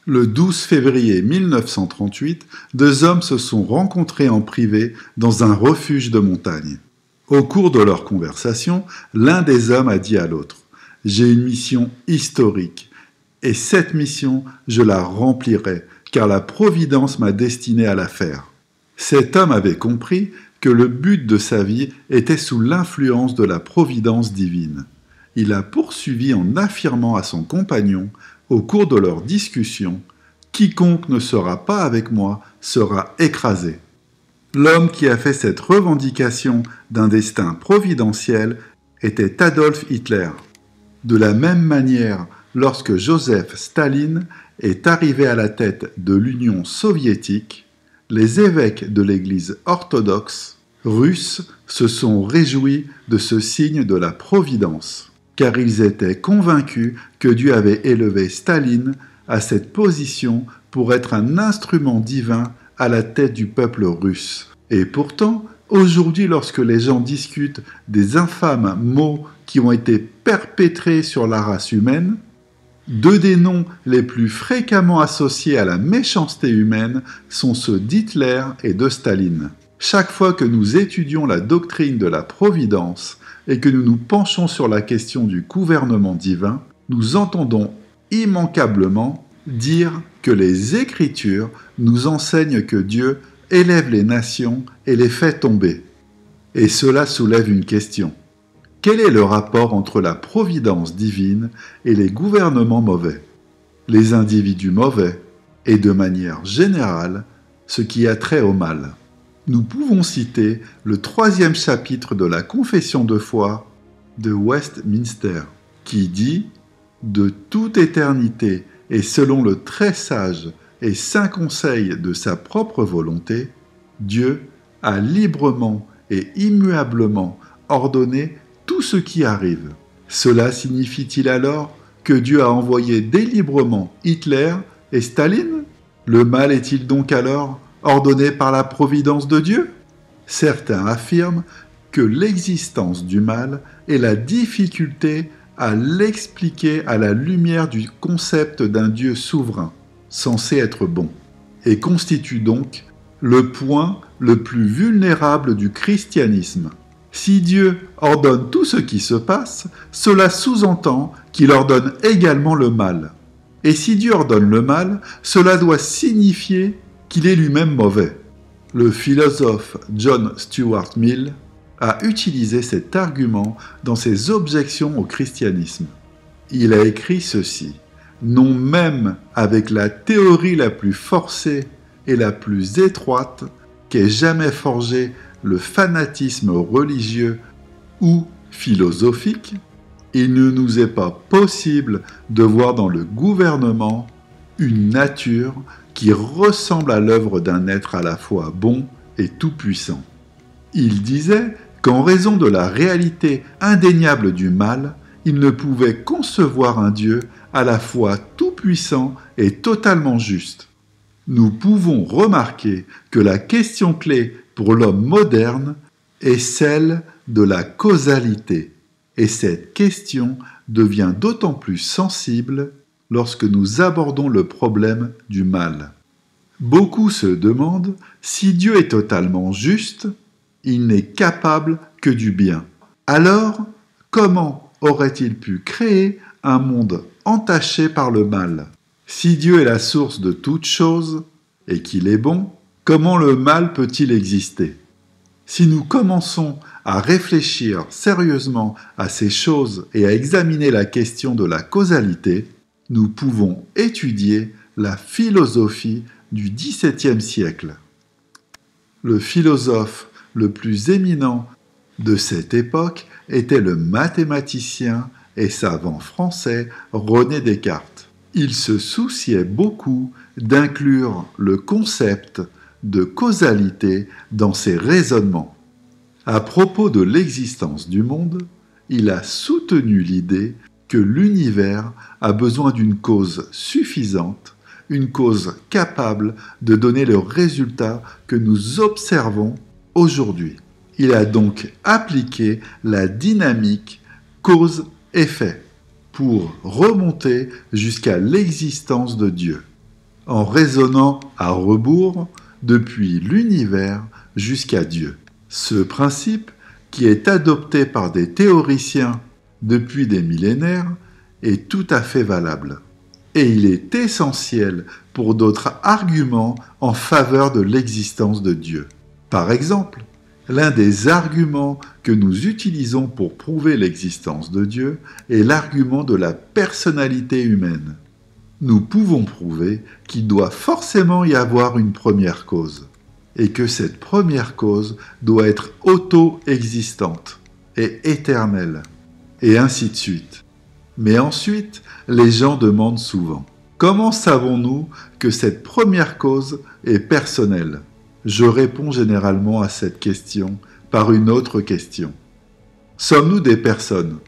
Le 12 février 1938, deux hommes se sont rencontrés en privé dans un refuge de montagne. Au cours de leur conversation, l'un des hommes a dit à l'autre « J'ai une mission historique, et cette mission, je la remplirai, car la Providence m'a destiné à la faire. » Cet homme avait compris que le but de sa vie était sous l'influence de la Providence divine. Il a poursuivi en affirmant à son compagnon, au cours de leur discussion, « Quiconque ne sera pas avec moi sera écrasé. » L'homme qui a fait cette revendication d'un destin providentiel était Adolf Hitler. De la même manière, lorsque Joseph Staline est arrivé à la tête de l'Union soviétique, les évêques de l'Église orthodoxe russe se sont réjouis de ce signe de la Providence, car ils étaient convaincus que Dieu avait élevé Staline à cette position pour être un instrument divin à la tête du peuple russe. Et pourtant, aujourd'hui, lorsque les gens discutent des infâmes maux qui ont été perpétrés sur la race humaine, deux des noms les plus fréquemment associés à la méchanceté humaine sont ceux d'Hitler et de Staline. Chaque fois que nous étudions la doctrine de la Providence et que nous nous penchons sur la question du gouvernement divin, nous entendons immanquablement dire que les Écritures nous enseignent que Dieu élève les nations et les fait tomber. Et cela soulève une question. Quel est le rapport entre la providence divine et les gouvernements mauvais, les individus mauvais et, de manière générale, ce qui a trait au mal? Nous pouvons citer le 3e chapitre de la Confession de foi de Westminster, qui dit « De toute éternité et selon le très sage et saint conseil de sa propre volonté, Dieu a librement et immuablement ordonné tout ce qui arrive. Cela signifie-t-il alors que Dieu a envoyé délibérément Hitler et Staline? Le mal est-il donc alors ordonné par la providence de Dieu? Certains affirment que l'existence du mal est la difficulté à l'expliquer à la lumière du concept d'un Dieu souverain, censé être bon, et constitue donc le point le plus vulnérable du christianisme. Si Dieu ordonne tout ce qui se passe, cela sous-entend qu'il ordonne également le mal. Et si Dieu ordonne le mal, cela doit signifier qu'il est lui-même mauvais. Le philosophe John Stuart Mill a utilisé cet argument dans ses objections au christianisme. Il a écrit ceci: « Non même avec la théorie la plus forcée et la plus étroite qu'ait jamais forgée le fanatisme religieux ou philosophique, il ne nous est pas possible de voir dans le gouvernement une nature qui ressemble à l'œuvre d'un être à la fois bon et tout-puissant. » Il disait qu'en raison de la réalité indéniable du mal, il ne pouvait concevoir un Dieu à la fois tout-puissant et totalement juste. Nous pouvons remarquer que la question clé pour l'homme moderne est celle de la causalité, et cette question devient d'autant plus sensible lorsque nous abordons le problème du mal. Beaucoup se demandent si Dieu est totalement juste, il n'est capable que du bien. Alors, comment aurait-il pu créer un monde entaché par le mal? Si Dieu est la source de toutes choses et qu'il est bon, comment le mal peut-il exister? Si nous commençons à réfléchir sérieusement à ces choses et à examiner la question de la causalité, nous pouvons étudier la philosophie du XVIIe siècle. Le philosophe le plus éminent de cette époque était le mathématicien et savant français René Descartes. Il se souciait beaucoup d'inclure le concept de causalité dans ses raisonnements. À propos de l'existence du monde, il a soutenu l'idée que l'univers a besoin d'une cause suffisante, une cause capable de donner le résultat que nous observons aujourd'hui. Il a donc appliqué la dynamique cause-effet pour remonter jusqu'à l'existence de Dieu. en raisonnant à rebours depuis l'univers jusqu'à Dieu. Ce principe, qui est adopté par des théoriciens depuis des millénaires, est tout à fait valable. Et il est essentiel pour d'autres arguments en faveur de l'existence de Dieu. Par exemple, l'un des arguments que nous utilisons pour prouver l'existence de Dieu est l'argument de la personnalité humaine. Nous pouvons prouver qu'il doit forcément y avoir une première cause, et que cette première cause doit être auto-existante et éternelle, et ainsi de suite. Mais ensuite, les gens demandent souvent « Comment savons-nous que cette première cause est personnelle ?» Je réponds généralement à cette question par une autre question. Sommes-nous des personnes?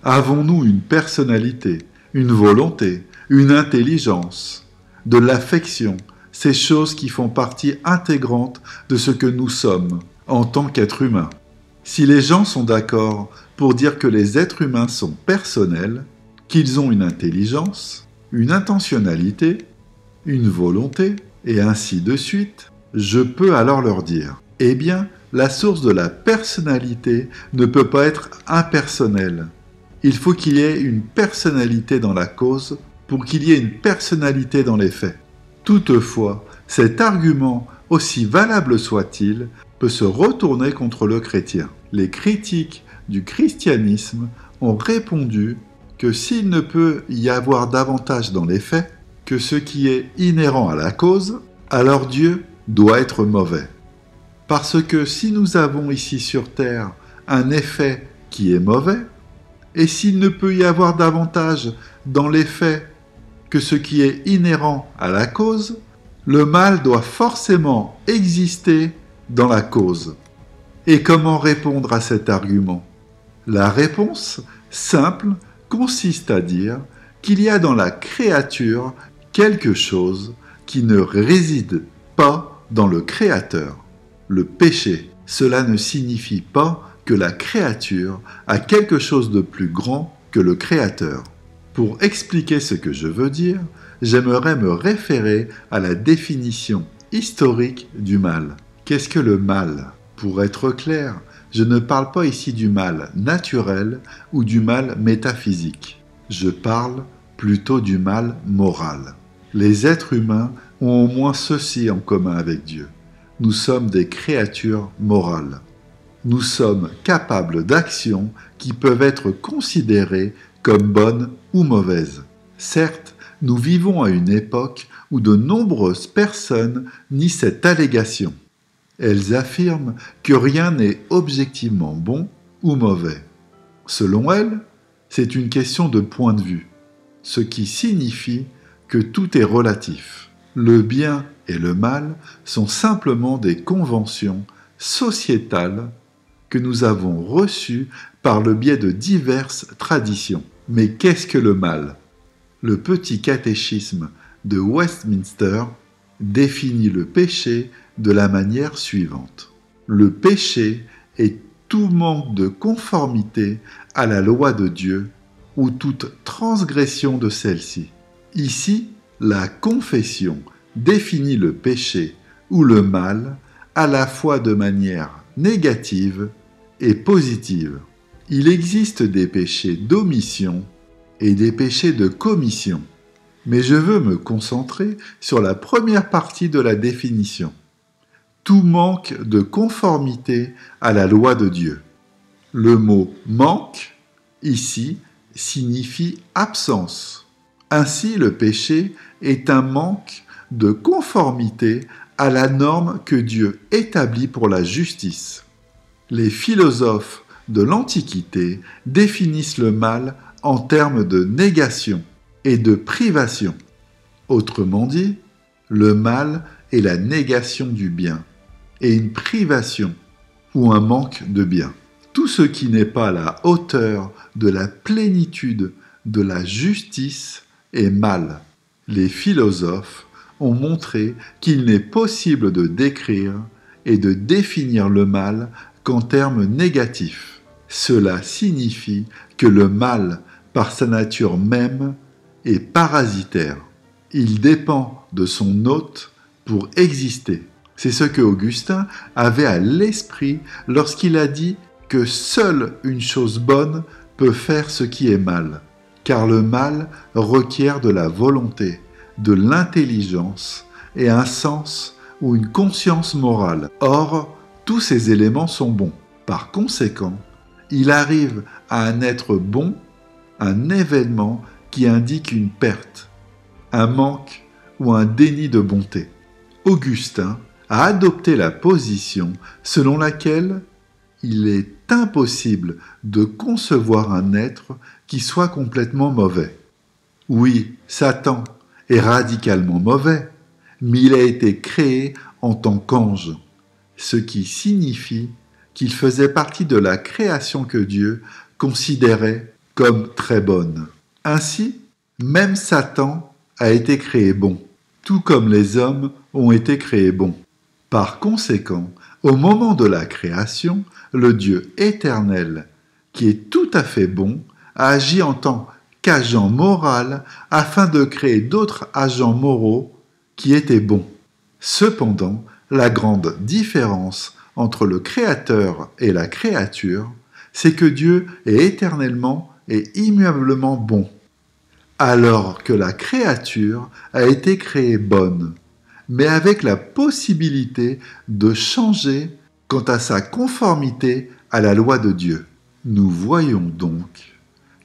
Avons-nous une personnalité, une volonté, une intelligence, de l'affection, ces choses qui font partie intégrante de ce que nous sommes en tant qu'êtres humains? Si les gens sont d'accord pour dire que les êtres humains sont personnels, qu'ils ont une intelligence, une intentionnalité, une volonté, et ainsi de suite, je peux alors leur dire « Eh bien, la source de la personnalité ne peut pas être impersonnelle. Il faut qu'il y ait une personnalité dans la cause pour qu'il y ait une personnalité dans les faits. » Toutefois, cet argument, aussi valable soit-il, peut se retourner contre le chrétien. Les critiques du christianisme ont répondu que s'il ne peut y avoir davantage dans les faits que ce qui est inhérent à la cause, alors Dieu doit être mauvais. Parce que si nous avons ici sur terre un effet qui est mauvais, et s'il ne peut y avoir davantage dans les faits que ce qui est inhérent à la cause, le mal doit forcément exister dans la cause. Et comment répondre à cet argument? La réponse, simple, consiste à dire qu'il y a dans la créature quelque chose qui ne réside pas dans le Créateur, le péché. Cela ne signifie pas que la créature a quelque chose de plus grand que le Créateur. Pour expliquer ce que je veux dire, j'aimerais me référer à la définition historique du mal. Qu'est-ce que le mal? Pour être clair, je ne parle pas ici du mal naturel ou du mal métaphysique. Je parle plutôt du mal moral. Les êtres humains ont au moins ceci en commun avec Dieu. Nous sommes des créatures morales. Nous sommes capables d'actions qui peuvent être considérées comme bonnes ou mauvaises. Certes, nous vivons à une époque où de nombreuses personnes nient cette allégation. Elles affirment que rien n'est objectivement bon ou mauvais. Selon elles, c'est une question de point de vue, ce qui signifie que tout est relatif. Le bien et le mal sont simplement des conventions sociétales que nous avons reçues par le biais de diverses traditions. Mais qu'est-ce que le mal? Le petit catéchisme de Westminster définit le péché de la manière suivante. Le péché est tout manque de conformité à la loi de Dieu ou toute transgression de celle-ci. Ici, la confession définit le péché ou le mal à la fois de manière négative et positive. Il existe des péchés d'omission et des péchés de commission, mais je veux me concentrer sur la première partie de la définition. Tout manque de conformité à la loi de Dieu. Le mot « manque » ici signifie absence. Ainsi, le péché est un manque de conformité à la norme que Dieu établit pour la justice. Les philosophes de l'Antiquité définissent le mal en termes de négation et de privation. Autrement dit, le mal est la négation du bien et une privation ou un manque de bien. Tout ce qui n'est pas à la hauteur de la plénitude de la justice est mal. Les philosophes ont montré qu'il n'est possible de décrire et de définir le mal qu'en termes négatifs. Cela signifie que le mal, par sa nature même, est parasitaire. Il dépend de son hôte pour exister. C'est ce que Augustin avait à l'esprit lorsqu'il a dit que seule une chose bonne peut faire ce qui est mal, car le mal requiert de la volonté, de l'intelligence et un sens ou une conscience morale. Or, tous ces éléments sont bons. Par conséquent, il arrive à un être bon, un événement qui indique une perte, un manque ou un déni de bonté. Augustin a adopté la position selon laquelle il est impossible de concevoir un être qui soit complètement mauvais. Oui, Satan est radicalement mauvais, mais il a été créé en tant qu'ange, ce qui signifie qu'il faisait partie de la création que Dieu considérait comme très bonne. Ainsi, même Satan a été créé bon, tout comme les hommes ont été créés bons. Par conséquent, au moment de la création, le Dieu éternel, qui est tout à fait bon, a agi en tant qu'agent moral afin de créer d'autres agents moraux qui étaient bons. Cependant, la grande différence entre le Créateur et la créature, c'est que Dieu est éternellement et immuablement bon, alors que la créature a été créée bonne, mais avec la possibilité de changer quant à sa conformité à la loi de Dieu. Nous voyons donc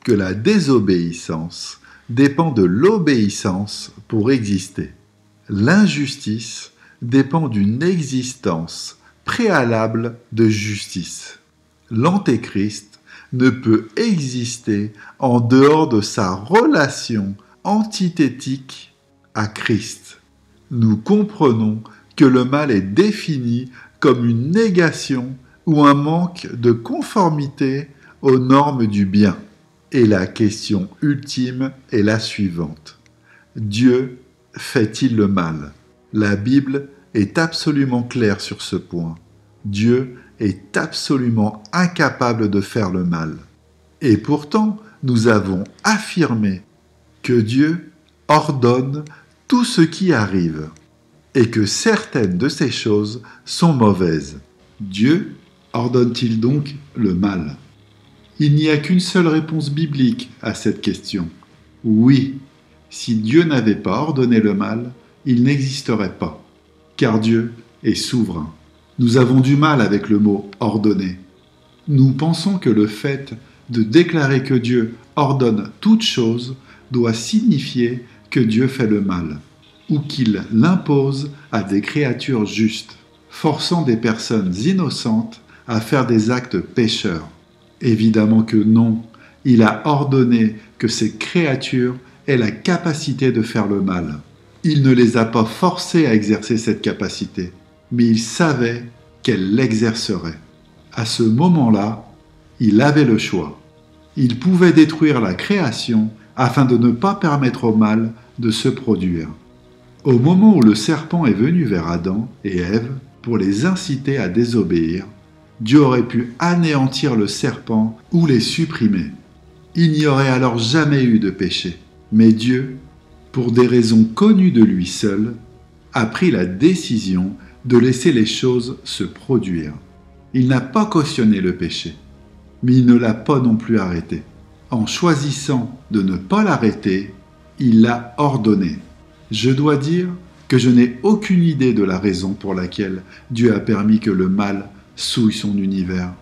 que la désobéissance dépend de l'obéissance pour exister. L'injustice dépend d'une existence préalable de justice. L'Antéchrist ne peut exister en dehors de sa relation antithétique à Christ. Nous comprenons que le mal est défini comme une négation ou un manque de conformité aux normes du bien. Et la question ultime est la suivante. Dieu fait-il le mal ? La Bible est absolument claire sur ce point. Dieu est absolument incapable de faire le mal. Et pourtant, nous avons affirmé que Dieu ordonne tout ce qui arrive et que certaines de ces choses sont mauvaises. Dieu ordonne-t-il donc le mal ? Il n'y a qu'une seule réponse biblique à cette question. Oui, si Dieu n'avait pas ordonné le mal, il n'existerait pas, car Dieu est souverain. Nous avons du mal avec le mot « ordonner ». Nous pensons que le fait de déclarer que Dieu ordonne toute chose doit signifier que Dieu fait le mal, ou qu'il l'impose à des créatures justes, forçant des personnes innocentes à faire des actes pécheurs. Évidemment que non, il a ordonné que ces créatures aient la capacité de faire le mal. Il ne les a pas forcées à exercer cette capacité, mais il savait qu'elles l'exerceraient. À ce moment-là, il avait le choix. Il pouvait détruire la création afin de ne pas permettre au mal de se produire. Au moment où le serpent est venu vers Adam et Ève pour les inciter à désobéir, Dieu aurait pu anéantir le serpent ou les supprimer. Il n'y aurait alors jamais eu de péché. Mais Dieu, pour des raisons connues de lui seul, a pris la décision de laisser les choses se produire. Il n'a pas cautionné le péché, mais il ne l'a pas non plus arrêté. En choisissant de ne pas l'arrêter, il l'a ordonné. Je dois dire que je n'ai aucune idée de la raison pour laquelle Dieu a permis que le mal souille son univers.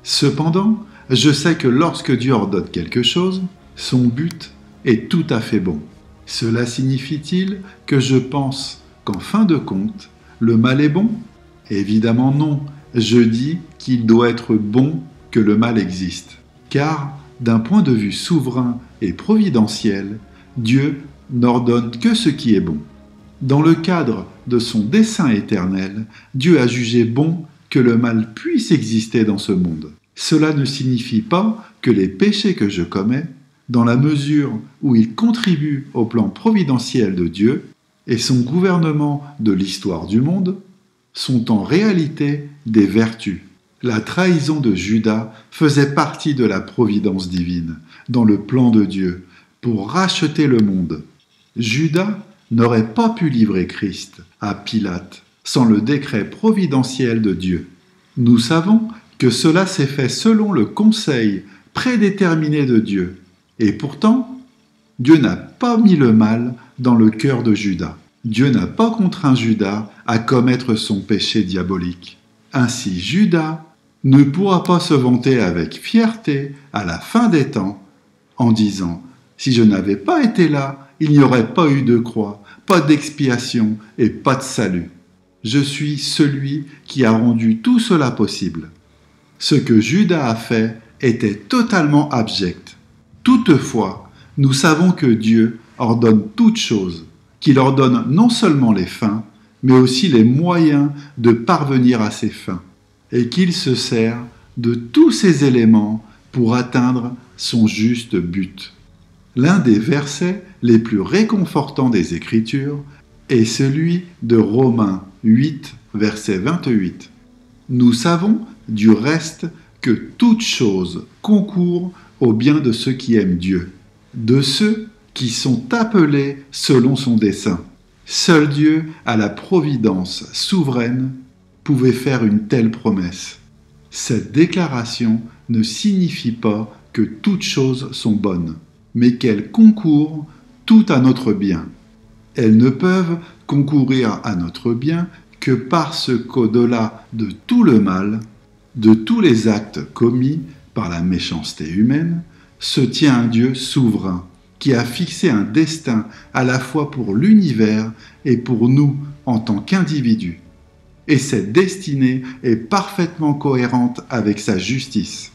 Cependant, je sais que lorsque Dieu ordonne quelque chose, son but est tout à fait bon. Cela signifie-t-il que je pense qu'en fin de compte, le mal est bon ? Évidemment non. Je dis qu'il doit être bon que le mal existe. Car, d'un point de vue souverain et providentiel, Dieu n'ordonne que ce qui est bon. Dans le cadre de son dessein éternel, Dieu a jugé bon que le mal puisse exister dans ce monde. Cela ne signifie pas que les péchés que je commets, dans la mesure où ils contribuent au plan providentiel de Dieu et son gouvernement de l'histoire du monde, sont en réalité des vertus. La trahison de Judas faisait partie de la providence divine, dans le plan de Dieu, pour racheter le monde. Judas n'aurait pas pu livrer Christ à Pilate sans le décret providentiel de Dieu. Nous savons que cela s'est fait selon le conseil prédéterminé de Dieu. Et pourtant, Dieu n'a pas mis le mal dans le cœur de Judas. Dieu n'a pas contraint Judas à commettre son péché diabolique. Ainsi, Judas ne pourra pas se vanter avec fierté à la fin des temps en disant « Si je n'avais pas été là, il n'y aurait pas eu de croix, pas d'expiation et pas de salut. Je suis celui qui a rendu tout cela possible. » Ce que Judas a fait était totalement abject. Toutefois, nous savons que Dieu ordonne toutes choses, qu'il ordonne non seulement les fins, mais aussi les moyens de parvenir à ces fins, et qu'il se sert de tous ces éléments pour atteindre son juste but. L'un des versets les plus réconfortants des Écritures est celui de Romains 8, verset 28. Nous savons du reste que toute chose concourt au bien de ceux qui aiment Dieu, de ceux qui sont appelés selon son dessein. Seul Dieu, à la providence souveraine, pouvait faire une telle promesse. Cette déclaration ne signifie pas que toutes choses sont bonnes, mais qu'elles concourent tout à notre bien. Elles ne peuvent concourir à notre bien que parce qu'au-delà de tout le mal, de tous les actes commis par la méchanceté humaine, se tient un Dieu souverain qui a fixé un destin à la fois pour l'univers et pour nous en tant qu'individus. Et cette destinée est parfaitement cohérente avec sa justice.